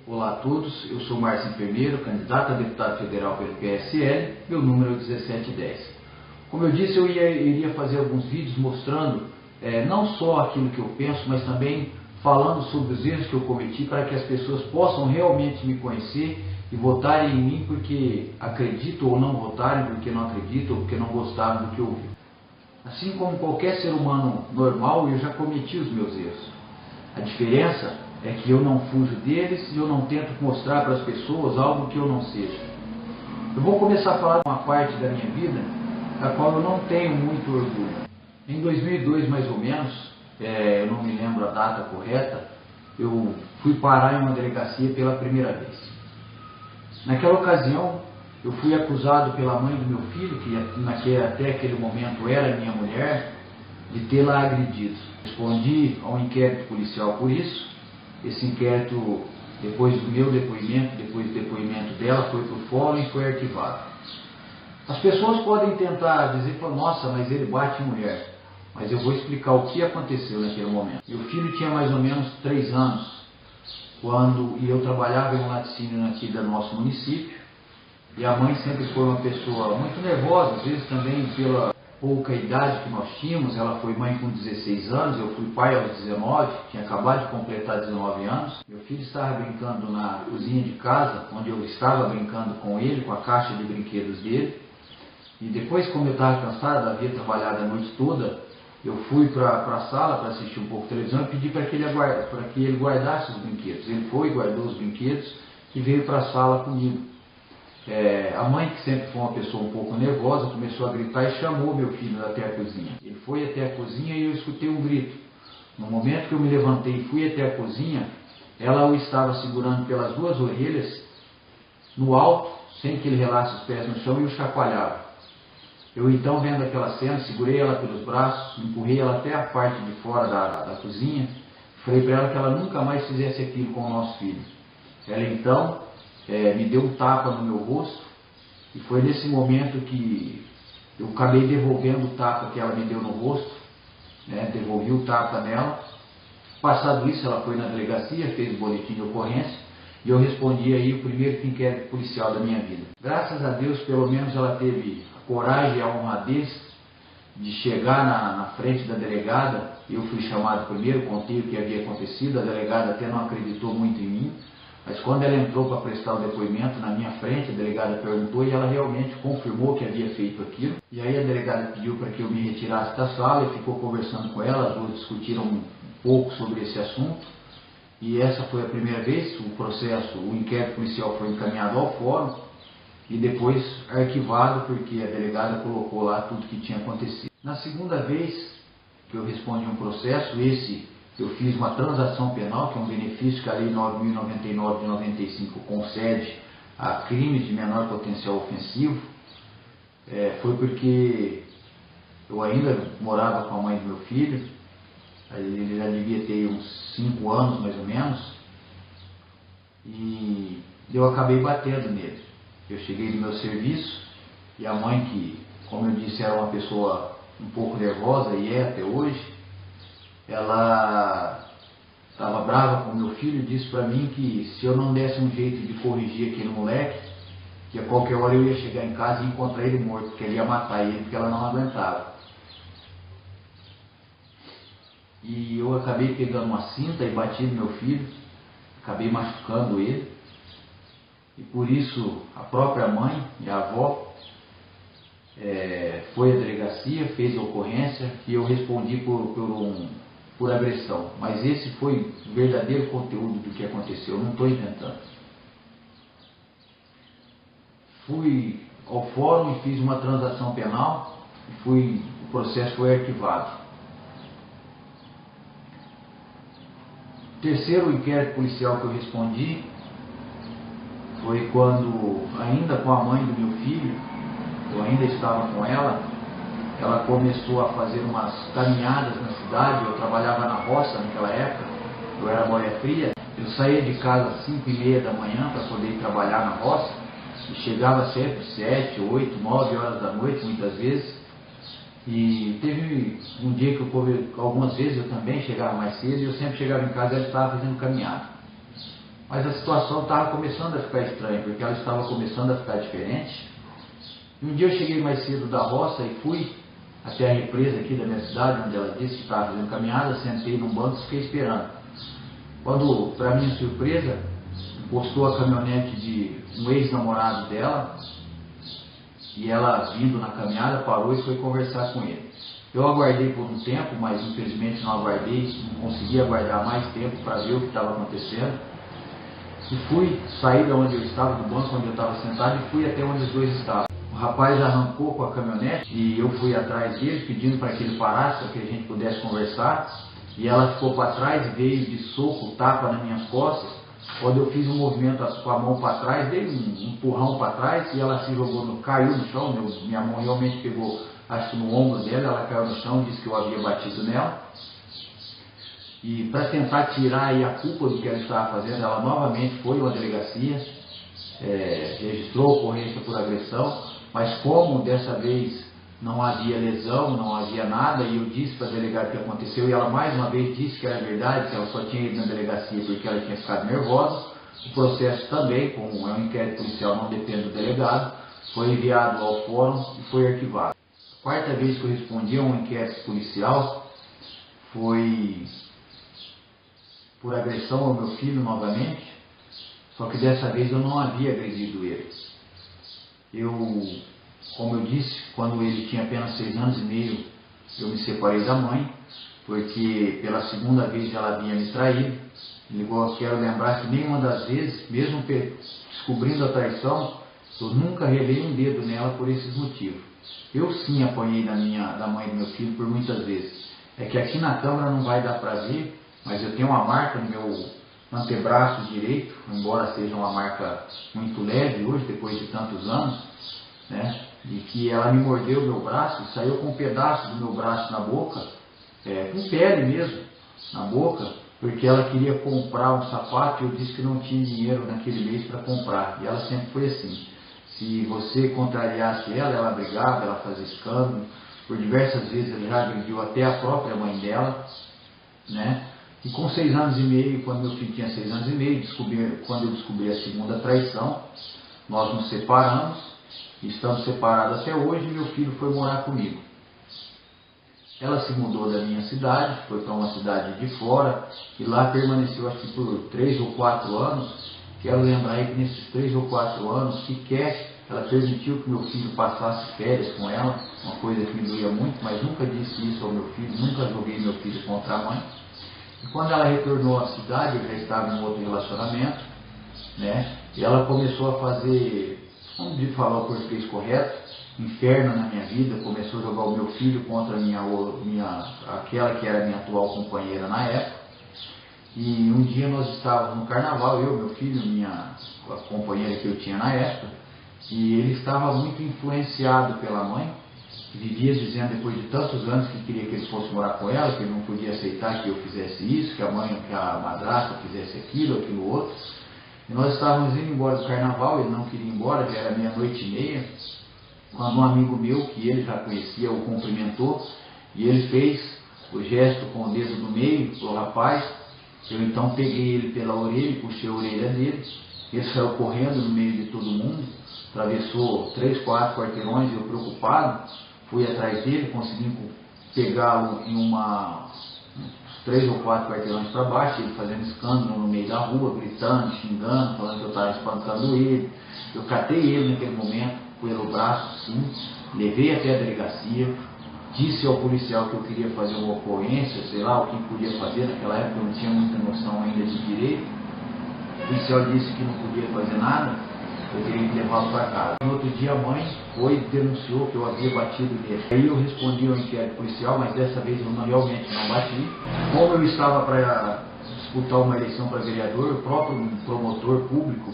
Olá a todos, eu sou Márcio Enfermeiro, candidato a deputado federal pelo PSL, meu número é 1710. Como eu disse, eu iria fazer alguns vídeos mostrando não só aquilo que eu penso, mas também falando sobre os erros que eu cometi para que as pessoas possam realmente me conhecer e votarem em mim porque acreditam ou não votarem porque não acreditam ou porque não gostaram do que ouviram. Assim como qualquer ser humano normal, eu já cometi os meus erros. A diferença é que eu não fujo deles e eu não tento mostrar para as pessoas algo que eu não seja. Eu vou começar a falar de uma parte da minha vida da qual eu não tenho muito orgulho. Em 2002, mais ou menos, eu não me lembro a data correta, eu fui parar em uma delegacia pela primeira vez. Naquela ocasião, eu fui acusado pela mãe do meu filho, que até aquele momento era minha mulher, de tê-la agredido. Respondi ao inquérito policial por isso. Esse inquérito, depois do meu depoimento, depois do depoimento dela, foi para o fórum e foi arquivado. As pessoas podem tentar dizer, nossa, mas ele bate em mulher. Mas eu vou explicar o que aconteceu naquele momento. Meu filho tinha mais ou menos 3 anos, e eu trabalhava em um laticínio aqui do nosso município, e a mãe sempre foi uma pessoa muito nervosa, às vezes também pela pouca idade que nós tínhamos. Ela foi mãe com 16 anos, eu fui pai aos 19, tinha acabado de completar 19 anos. Meu filho estava brincando na cozinha de casa, onde eu estava brincando com ele, com a caixa de brinquedos dele. E depois, como eu estava cansado, havia trabalhado a noite toda, eu fui para a sala para assistir um pouco de televisão e pedi para que ele guardasse os brinquedos. Ele foi, guardou os brinquedos e veio para a sala comigo. A mãe, que sempre foi uma pessoa um pouco nervosa, começou a gritar e chamou meu filho até a cozinha. Ele foi até a cozinha e eu escutei um grito. No momento que eu me levantei e fui até a cozinha, ela o estava segurando pelas 2 orelhas, no alto, sem que ele relasse os pés no chão, e o chacoalhava. Eu então, vendo aquela cena, segurei ela pelos braços, empurrei ela até a parte de fora da cozinha, falei para ela que ela nunca mais fizesse aquilo com o nosso filho. Ela então me deu um tapa no meu rosto, e foi nesse momento que eu acabei devolvendo o tapa que ela me deu no rosto, devolvi o tapa nela. Passado isso, ela foi na delegacia, fez o boletim de ocorrência, e eu respondi aí o primeiro inquérito policial da minha vida. Graças a Deus, pelo menos ela teve a coragem e a honradez de chegar na frente da delegada. Eu fui chamado primeiro, contei o que havia acontecido, a delegada até não acreditou muito em mim, mas quando ela entrou para prestar o depoimento na minha frente, a delegada perguntou e ela realmente confirmou que havia feito aquilo. E aí a delegada pediu para que eu me retirasse da sala e ficou conversando com ela, as duas discutiram um pouco sobre esse assunto. E essa foi a primeira vez. O inquérito policial foi encaminhado ao fórum e depois arquivado, porque a delegada colocou lá tudo que tinha acontecido. Na segunda vez que eu respondi um processo, eu fiz uma transação penal, que é um benefício que a Lei 9.099 de 95 concede a crimes de menor potencial ofensivo. Foi porque eu ainda morava com a mãe do meu filho, ele já devia ter uns 5 anos mais ou menos, e eu acabei batendo nele. Eu cheguei no meu serviço e a mãe, que, como eu disse, era uma pessoa um pouco nervosa e é até hoje, ela estava brava com meu filho e disse para mim que se eu não desse um jeito de corrigir aquele moleque, que a qualquer hora eu ia chegar em casa e encontrar ele morto, porque ele ia matar ele, porque ela não aguentava. E eu acabei pegando uma cinta e bati no meu filho, acabei machucando ele, e por isso a própria mãe e a avó foi à delegacia, fez a ocorrência e eu respondi por agressão. Mas esse foi o verdadeiro conteúdo do que aconteceu, eu não estou inventando. Fui ao fórum e fiz uma transação penal, o processo foi arquivado. O terceiro inquérito policial que eu respondi foi quando, ainda com a mãe do meu filho, eu ainda estava com ela começou a fazer umas caminhadas na cidade. Eu trabalhava na roça naquela época, eu era boia fria, eu saía de casa às 5h30 da manhã para poder ir trabalhar na roça, e chegava sempre 7, 8, 9 horas da noite, muitas vezes. E teve um dia que algumas vezes eu também chegava mais cedo, e eu sempre chegava em casa e ela estava fazendo caminhada. Mas a situação estava começando a ficar estranha, porque ela estava começando a ficar diferente. E um dia eu cheguei mais cedo da roça e fui até a represa aqui da minha cidade, onde ela disse que estava fazendo caminhada, sentei num banco e fiquei esperando. Quando, para minha surpresa, encostou a caminhonete de um ex-namorado dela, e ela, vindo na caminhada, parou e foi conversar com ele. Eu aguardei por um tempo, mas infelizmente não aguardei, não consegui aguardar mais tempo para ver o que estava acontecendo. E fui sair de onde eu estava, do banco onde eu estava sentado, e fui até onde os dois estavam. O rapaz arrancou com a caminhonete e eu fui atrás dele, pedindo para que ele parasse, para que a gente pudesse conversar. E ela ficou para trás e veio de soco, tapa nas minhas costas. Quando eu fiz um movimento com a mão para trás, dei um empurrão para trás e ela se jogou, caiu no chão. Minha mão realmente pegou, acho que no ombro dela, ela caiu no chão, disse que eu havia batido nela. E para tentar tirar aí a culpa do que ela estava fazendo, ela novamente foi a uma delegacia, registrou ocorrência por agressão, mas como dessa vez não havia lesão, não havia nada, e eu disse para a delegada o que aconteceu, e ela mais uma vez disse que era verdade, que ela só tinha ido na delegacia porque ela tinha ficado nervosa. O processo também, como é um inquérito policial, não depende do delegado, foi enviado ao fórum e foi arquivado. A quarta vez que eu respondi a um inquérito policial foi por agressão ao meu filho novamente, só que dessa vez eu não havia agredido ele. Como eu disse, quando ele tinha apenas 6 anos e meio, eu me separei da mãe, porque pela segunda vez ela havia me traído. Eu quero lembrar que nenhuma das vezes, mesmo descobrindo a traição, eu nunca relei um dedo nela por esses motivos. Eu sim apanhei da mãe do meu filho por muitas vezes. É que aqui na câmera não vai dar para ver, mas eu tenho uma marca no meu antebraço direito, embora seja uma marca muito leve hoje, depois de tantos anos, né? E que ela me mordeu o meu braço e saiu com um pedaço do meu braço na boca, com pele mesmo, na boca, porque ela queria comprar um sapato e eu disse que não tinha dinheiro naquele mês para comprar. E ela sempre foi assim. Se você contrariasse ela, ela brigava, ela fazia escândalo. Por diversas vezes ela já agrediu até a própria mãe dela, né? E com 6 anos e meio, quando meu filho tinha 6 anos e meio, quando eu descobri a segunda traição, nós nos separamos, estamos separados até hoje, e meu filho foi morar comigo. Ela se mudou da minha cidade, foi para uma cidade de fora, e lá permaneceu acho que por 3 ou 4 anos. Quero lembrar aí que nesses 3 ou 4 anos, sequer ela permitiu que meu filho passasse férias com ela, uma coisa que me doía muito, mas nunca disse isso ao meu filho, nunca joguei meu filho contra a mãe. E quando ela retornou à cidade, eu já estava em outro relacionamento, né? E ela começou a fazer, vamos falar o português correto, inferno na minha vida, começou a jogar o meu filho contra aquela que era minha atual companheira na época. E um dia nós estávamos no carnaval, eu, meu filho, a companheira que eu tinha na época, e ele estava muito influenciado pela mãe, que vivia dizendo depois de tantos anos que queria que ele fosse morar com ela, que ele não podia aceitar que eu fizesse isso, que a madrasta fizesse aquilo outro. E nós estávamos indo embora do carnaval, ele não queria ir embora, já era 00:30, quando um amigo meu, que ele já conhecia, o cumprimentou, e ele fez o gesto com o dedo do meio pro rapaz. Eu então peguei ele pela orelha e puxei a orelha dele, ele saiu correndo no meio de todo mundo, atravessou 3, 4 quarteirões, e eu preocupado, fui atrás dele, consegui pegá-lo em uns 3 ou 4 quarteirões para baixo, ele fazendo escândalo no meio da rua, gritando, xingando, falando que eu estava espantando ele. Eu catei ele naquele momento, pelo braço, sim, levei até a delegacia, disse ao policial que eu queria fazer uma ocorrência, sei lá o que podia fazer, naquela época eu não tinha muita noção ainda de direito. O policial disse que não podia fazer nada, eu teria que levá-lo para casa. No outro dia a mãe foi e denunciou que eu havia batido nele. Aí eu respondi ao inquérito policial, mas dessa vez eu realmente não bati. Como eu estava para disputar uma eleição para vereador, o próprio promotor público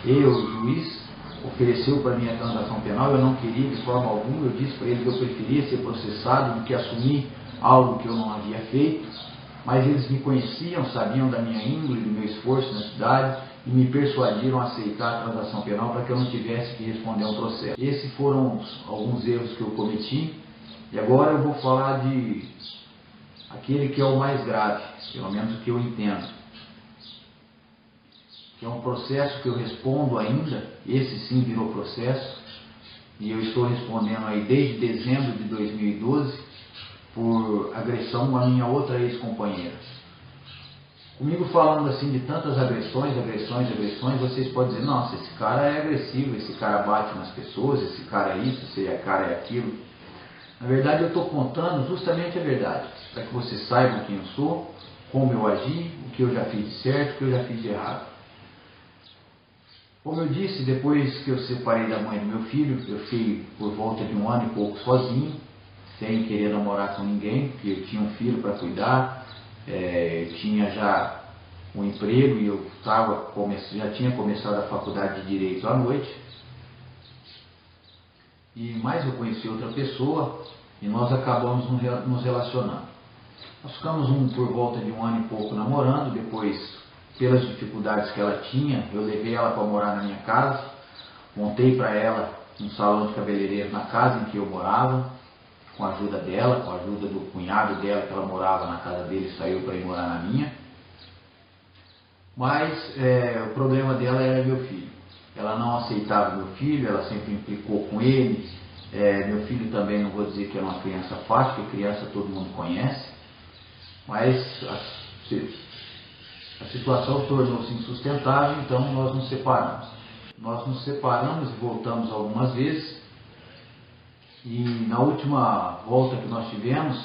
e o juiz ofereceu para mim a transação penal, eu não queria de forma alguma, eu disse para ele que eu preferia ser processado do que assumir algo que eu não havia feito, mas eles me conheciam, sabiam da minha índole, do meu esforço na cidade, e me persuadiram a aceitar a transação penal para que eu não tivesse que responder a um processo. Esses foram alguns erros que eu cometi, e agora eu vou falar de aquele que é o mais grave, pelo menos o que eu entendo. que é um processo que eu respondo ainda, esse sim virou processo, e eu estou respondendo aí desde dezembro de 2012 por agressão à minha outra ex-companheira. Comigo falando assim de tantas agressões, vocês podem dizer, nossa, esse cara é agressivo, esse cara bate nas pessoas, esse cara é isso, esse cara é aquilo. Na verdade eu estou contando justamente a verdade, para que vocês saibam quem eu sou, como eu agi, o que eu já fiz de certo, o que eu já fiz de errado. Como eu disse, depois que eu separei da mãe do meu filho, eu fiquei por volta de 1 ano e pouco sozinho, sem querer namorar com ninguém, porque eu tinha um filho para cuidar, tinha já um emprego e eu já tinha começado a faculdade de Direito à noite. E mais eu conheci outra pessoa e nós acabamos nos relacionando. Nós ficamos por volta de 1 ano e pouco namorando, depois, pelas dificuldades que ela tinha, eu levei ela para morar na minha casa, montei para ela um salão de cabeleireiro na casa em que eu morava, com a ajuda dela, com a ajuda do cunhado dela, que ela morava na casa dele e saiu para ir morar na minha. Mas o problema dela era meu filho. Ela não aceitava meu filho, ela sempre implicou com ele. Meu filho também, não vou dizer que é uma criança fácil, porque criança todo mundo conhece, mas a situação tornou-se insustentável, então nós nos separamos. Nós nos separamos e voltamos algumas vezes, e na última volta que nós tivemos,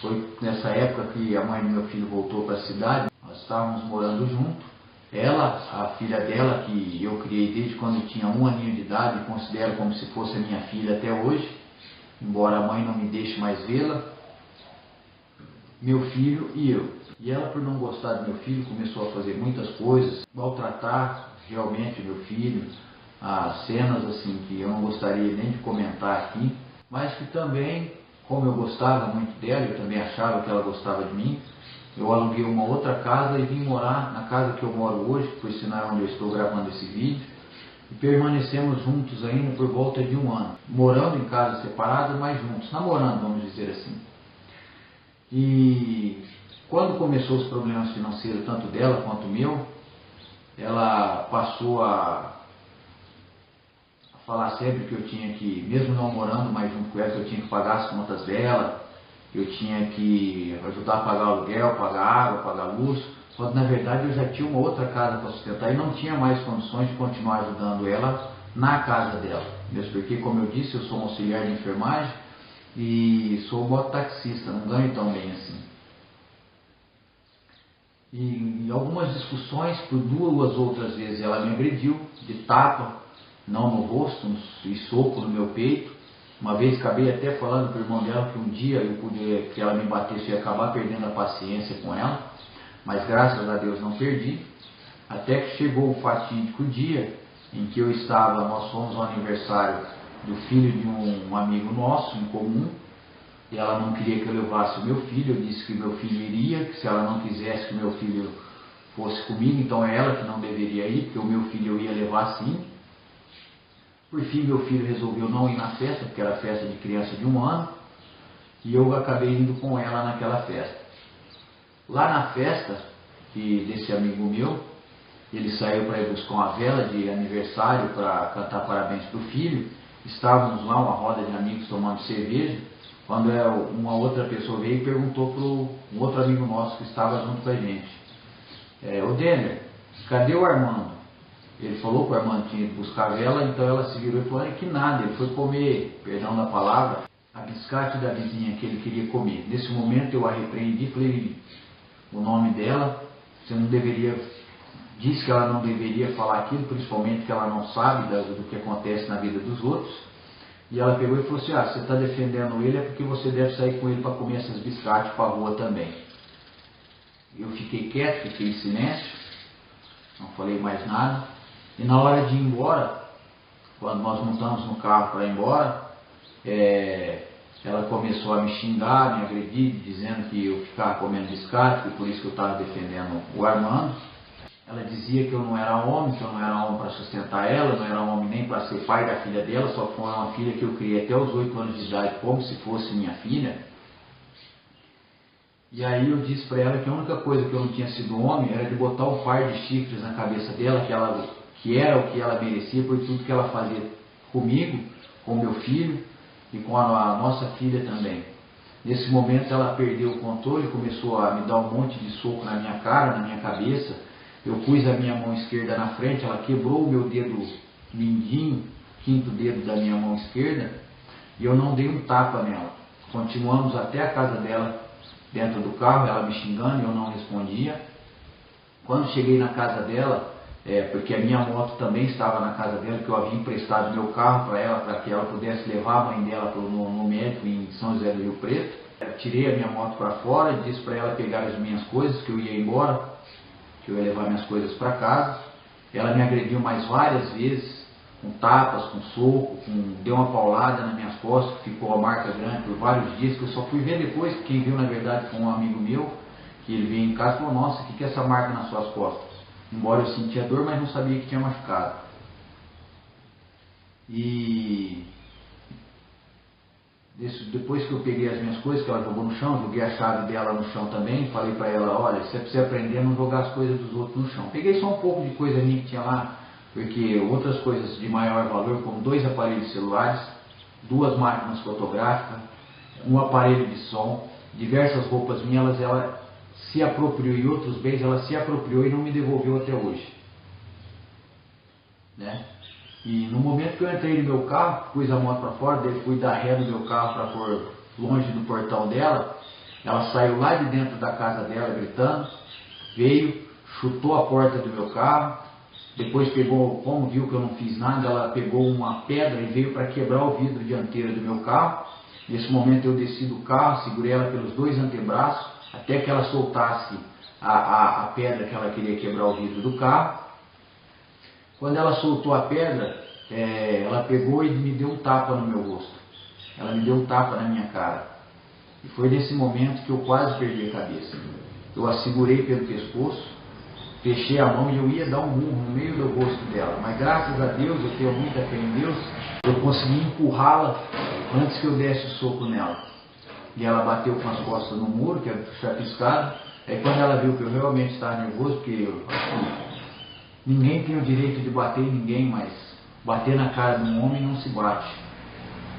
foi nessa época que a mãe do meu filho voltou para a cidade, nós estávamos morando junto. Ela, a filha dela, que eu criei desde quando eu tinha 1 aninho de idade, e considero como se fosse a minha filha até hoje, embora a mãe não me deixe mais vê-la, meu filho e eu. E ela, por não gostar do meu filho, começou a fazer muitas coisas, maltratar realmente o meu filho, cenas assim que eu não gostaria nem de comentar aqui, mas que também, como eu gostava muito dela, eu também achava que ela gostava de mim, eu aluguei uma outra casa e vim morar na casa que eu moro hoje, por sinal é onde eu estou gravando esse vídeo, e permanecemos juntos ainda por volta de 1 ano, morando em casas separadas, mas juntos, namorando, vamos dizer assim. E quando começou os problemas financeiros, tanto dela quanto meu, ela passou a falar sempre que eu tinha que, mesmo não morando mais junto com ela, que eu tinha que pagar as contas dela, eu tinha que ajudar a pagar aluguel, pagar água, pagar luz, quando na verdade eu já tinha uma outra casa para sustentar e não tinha mais condições de continuar ajudando ela na casa dela. Mesmo porque, como eu disse, eu sou um auxiliar de enfermagem e sou mototaxista, não ganho tão bem assim. E em algumas discussões, por 2 outras vezes ela me agrediu, de tapa, não no rosto, e soco no meu peito. Uma vez acabei até falando para o irmão dela que um dia que ela me batesse, eu ia acabar perdendo a paciência com ela, mas graças a Deus não perdi, até que chegou o fatídico dia em que nós fomos ao aniversário do filho de um amigo nosso em comum, e ela não queria que eu levasse o meu filho, eu disse que o meu filho iria, que se ela não quisesse que o meu filho fosse comigo, então é ela que não deveria ir, porque o meu filho eu ia levar sim. Por fim, meu filho resolveu não ir na festa, porque era festa de criança de 1 ano, e eu acabei indo com ela naquela festa. Lá na festa desse amigo meu, ele saiu para ir buscar uma vela de aniversário para cantar parabéns para o filho. Estávamos lá, uma roda de amigos tomando cerveja, quando uma outra pessoa veio e perguntou para um outro amigo nosso que estava junto com a gente: ô Denner, cadê o Armando? Ele falou que o Armando tinha ido buscar a vela, então ela se virou e falou que nada, ele foi comer, perdão da palavra, a biscate da vizinha que ele queria comer. Nesse momento eu a repreendi, falei o nome dela, você não deveria, disse que ela não deveria falar aquilo, principalmente que ela não sabe do que acontece na vida dos outros. E ela pegou e falou assim: você está defendendo ele é porque você deve sair com ele para comer essas biscates para a rua também. Eu fiquei quieto, fiquei em silêncio, não falei mais nada. E na hora de ir embora, quando nós montamos no carro para ir embora, ela começou a me xingar, me agredir, dizendo que eu ficava comendo biscate, e por isso que eu estava defendendo o Armando. Ela dizia que eu não era homem, para sustentar ela, não era homem nem para ser pai da filha dela, só foi uma filha que eu criei até os 8 anos de idade, como se fosse minha filha. E aí eu disse para ela que a única coisa que eu não tinha sido homem era de botar um par de chifres na cabeça dela, que era o que ela merecia por tudo que ela fazia comigo, com meu filho e com a nossa filha também. Nesse momento ela perdeu o controle, começou a me dar um monte de soco na minha cara, na minha cabeça. Eu pus a minha mão esquerda na frente, ela quebrou o meu dedo mindinho, quinto dedo da minha mão esquerda, e eu não dei um tapa nela. Continuamos até a casa dela, dentro do carro, ela me xingando e eu não respondia. Quando cheguei na casa dela, porque a minha moto também estava na casa dela, que eu havia emprestado meu carro para ela, para que ela pudesse levar a mãe dela no médico em São José do Rio Preto. Eu tirei a minha moto para fora e disse para ela pegar as minhas coisas, que eu ia embora, que eu ia levar minhas coisas para casa. Ela me agrediu mais várias vezes, com tapas, com soco, deu uma paulada nas minhas costas, ficou a marca grande por vários dias, que eu só fui ver depois, que quem viu na verdade foi um amigo meu, que ele veio em casa e falou: nossa, o que é essa marca nas suas costas? Embora eu sentia dor, mas não sabia que tinha machucado. E depois que eu peguei as minhas coisas, que ela jogou no chão, joguei a chave dela no chão também, falei para ela: olha, você precisa aprender a não jogar as coisas dos outros no chão. Peguei só um pouco de coisa minha que tinha lá, porque outras coisas de maior valor, como 2 aparelhos celulares, 2 máquinas fotográficas, um aparelho de som, diversas roupas minhas, ela se apropriou, e outros bens ela se apropriou e não me devolveu até hoje, né? E no momento que eu entrei no meu carro, pus a moto para fora, daí fui dar ré no meu carro para pôr longe do portão dela, ela saiu lá de dentro da casa dela gritando, veio, chutou a porta do meu carro, depois pegou, como viu que eu não fiz nada, ela pegou uma pedra e veio para quebrar o vidro dianteiro do meu carro. Nesse momento eu desci do carro, segurei ela pelos 2 antebraços, até que ela soltasse a pedra que ela queria quebrar o vidro do carro. Quando ela soltou a pedra, ela pegou e me deu um tapa no meu rosto. Ela me deu um tapa na minha cara. E foi nesse momento que eu quase perdi a cabeça. Eu a segurei pelo pescoço, fechei a mão e eu ia dar um murro no meio do rosto dela. Mas graças a Deus, eu tenho muita fé em Deus, eu consegui empurrá-la antes que eu desse o soco nela. E ela bateu com as costas no muro, que é chapiscado. Aí quando ela viu que eu realmente estava nervoso, porque ninguém tem o direito de bater em ninguém, mas bater na cara de um homem não se bate.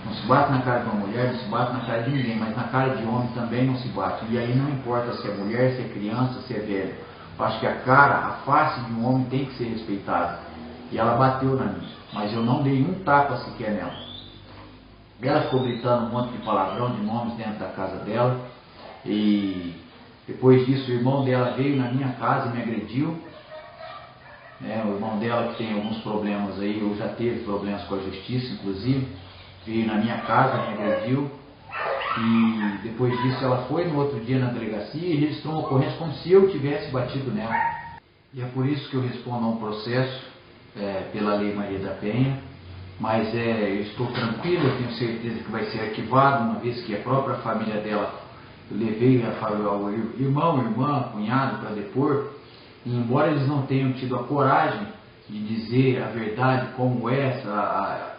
Não se bate na cara de uma mulher, não se bate na cara de ninguém, mas na cara de homem também não se bate. E aí não importa se é mulher, se é criança, se é velho. Eu acho que a cara, a face de um homem tem que ser respeitada. E ela bateu na minha, mas eu não dei um tapa sequer nela. Ela ficou gritando um monte de palavrão, de nomes dentro da casa dela. E depois disso o irmão dela veio na minha casa e me agrediu. O irmão dela, que tem alguns problemas aí, ou já teve problemas com a justiça inclusive, veio na minha casa, me agrediu. E depois disso ela foi no outro dia na delegacia e registrou uma ocorrência como se eu tivesse batido nela. E é por isso que eu respondo a um processo pela Lei Maria da Penha. Mas eu estou tranquilo, eu tenho certeza que vai ser arquivado, uma vez que a própria família dela, eu levei ao irmão, irmã, cunhado para depor, e embora eles não tenham tido a coragem de dizer a verdade como é a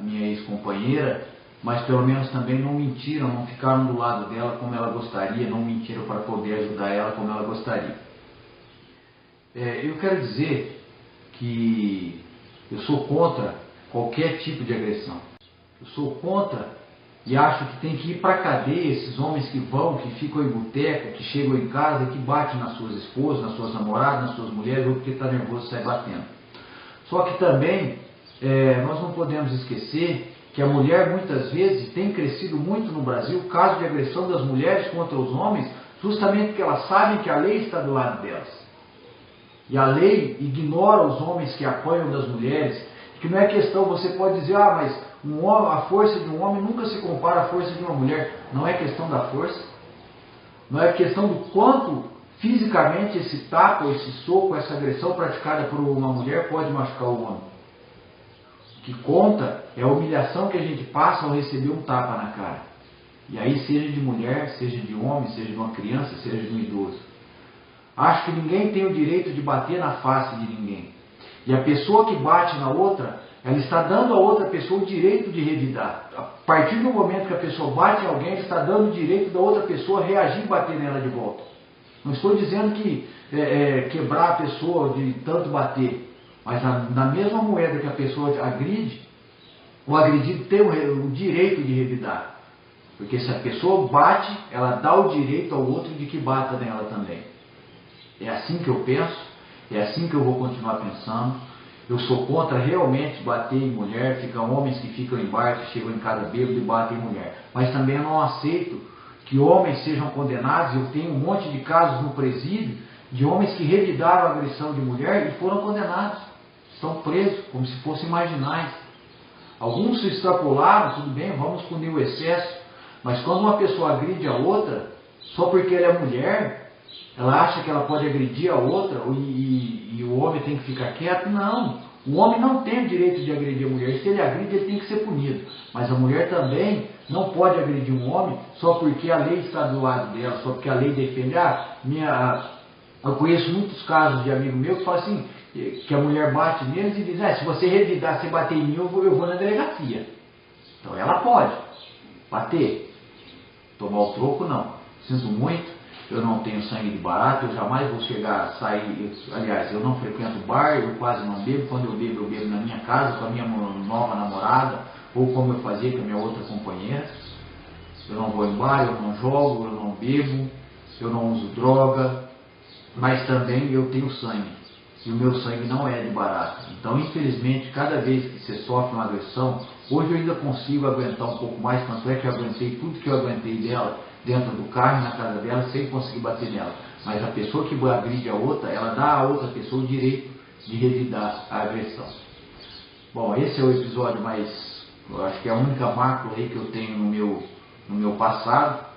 minha ex-companheira, mas pelo menos também não mentiram, não ficaram do lado dela como ela gostaria, não mentiram para poder ajudar ela como ela gostaria. Eu quero dizer que eu sou contra qualquer tipo de agressão. Eu sou contra e acho que tem que ir para a cadeia esses homens que vão, que ficam em boteco, que chegam em casa e que batem nas suas esposas, nas suas namoradas, nas suas mulheres, ou porque está nervoso e sai batendo. Só que também nós não podemos esquecer que a mulher muitas vezes tem crescido muito no Brasil o caso de agressão das mulheres contra os homens, justamente porque elas sabem que a lei está do lado delas. E a lei ignora os homens que apanham das mulheres, que não é questão, você pode dizer, mas a força de um homem nunca se compara à força de uma mulher. Não é questão da força, não é questão do quanto fisicamente esse tapa, esse soco, essa agressão praticada por uma mulher pode machucar o homem. O que conta é a humilhação que a gente passa ao receber um tapa na cara. E aí seja de mulher, seja de homem, seja de uma criança, seja de um idoso. Acho que ninguém tem o direito de bater na face de ninguém. E a pessoa que bate na outra, ela está dando à outra pessoa o direito de revidar. A partir do momento que a pessoa bate em alguém, ela está dando o direito da outra pessoa reagir e bater nela de volta. Não estou dizendo que quebrar a pessoa de tanto bater, mas na mesma moeda que a pessoa agride, o agredido tem o direito de revidar. Porque se a pessoa bate, ela dá o direito ao outro de que bata nela também. É assim que eu penso, é assim que eu vou continuar pensando. Eu sou contra realmente bater em mulher, ficam homens que ficam em bar, que chegam em casa bêbado e batem em mulher. Mas também eu não aceito que homens sejam condenados. Eu tenho um monte de casos no presídio de homens que revidaram a agressão de mulher e foram condenados. Estão presos, como se fossem marginais. Alguns se extrapolaram, tudo bem, vamos punir o excesso. Mas quando uma pessoa agride a outra, só porque ela é mulher, ela acha que ela pode agredir a outra e o homem tem que ficar quieto? Não. O homem não tem o direito de agredir a mulher. Se ele agride, ele tem que ser punido. Mas a mulher também não pode agredir um homem só porque a lei está do lado dela, só porque a lei defende. Eu conheço muitos casos de amigo meu que falam assim, que a mulher bate neles e diz, se você revidar, se bater em mim, eu vou na delegacia. Então ela pode bater. Tomar o troco, não. Sinto muito, eu não tenho sangue de barata, eu jamais vou sair, aliás, eu não frequento bar, eu quase não bebo. Quando eu bebo na minha casa, com a minha nova namorada, ou como eu fazia com a minha outra companheira. Eu não vou em bar, eu não jogo, eu não bebo, eu não uso droga, mas também eu tenho sangue. E o meu sangue não é de barata. Então, infelizmente, cada vez que você sofre uma agressão, hoje eu ainda consigo aguentar um pouco mais, tanto é que eu aguentei tudo que eu aguentei dela, dentro do carro, na casa dela, sem conseguir bater nela. Mas a pessoa que agride a outra, ela dá à outra pessoa o direito de revidar a agressão. Bom, esse é o episódio mais, eu acho que é a única mácula aí que eu tenho no meu passado.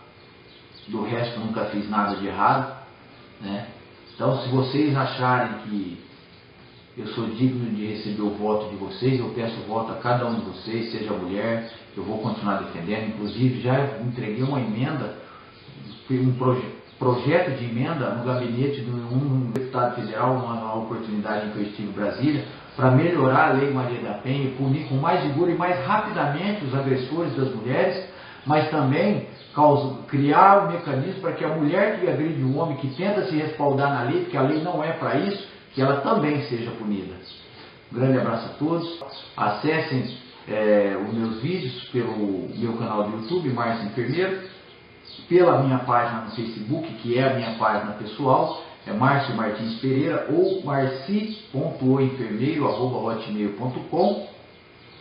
Do resto, eu nunca fiz nada de errado, né? Então, se vocês acharem que eu sou digno de receber o voto de vocês, eu peço o voto a cada um de vocês, seja mulher, eu vou continuar defendendo. Inclusive, já entreguei uma emenda, um projeto de emenda no gabinete de um deputado federal, numa oportunidade em que eu estive em Brasília, para melhorar a Lei Maria da Penha e punir com mais vigor e mais rapidamente os agressores das mulheres, mas também criar um mecanismo para que a mulher que agride um homem, que tenta se respaldar na lei, porque a lei não é para isso, que ela também seja punida. Um grande abraço a todos. Acessem os meus vídeos pelo meu canal do YouTube, Márcio Enfermeiro, pela minha página no Facebook, que é a minha página pessoal, é Márcio Martins Pereira, ou marci.oenfermeiro@hotmail.com,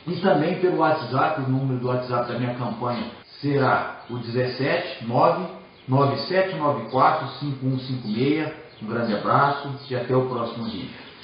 e também pelo WhatsApp. O número do WhatsApp da minha campanha será o 17 99794 5156. Um grande abraço e até o próximo vídeo.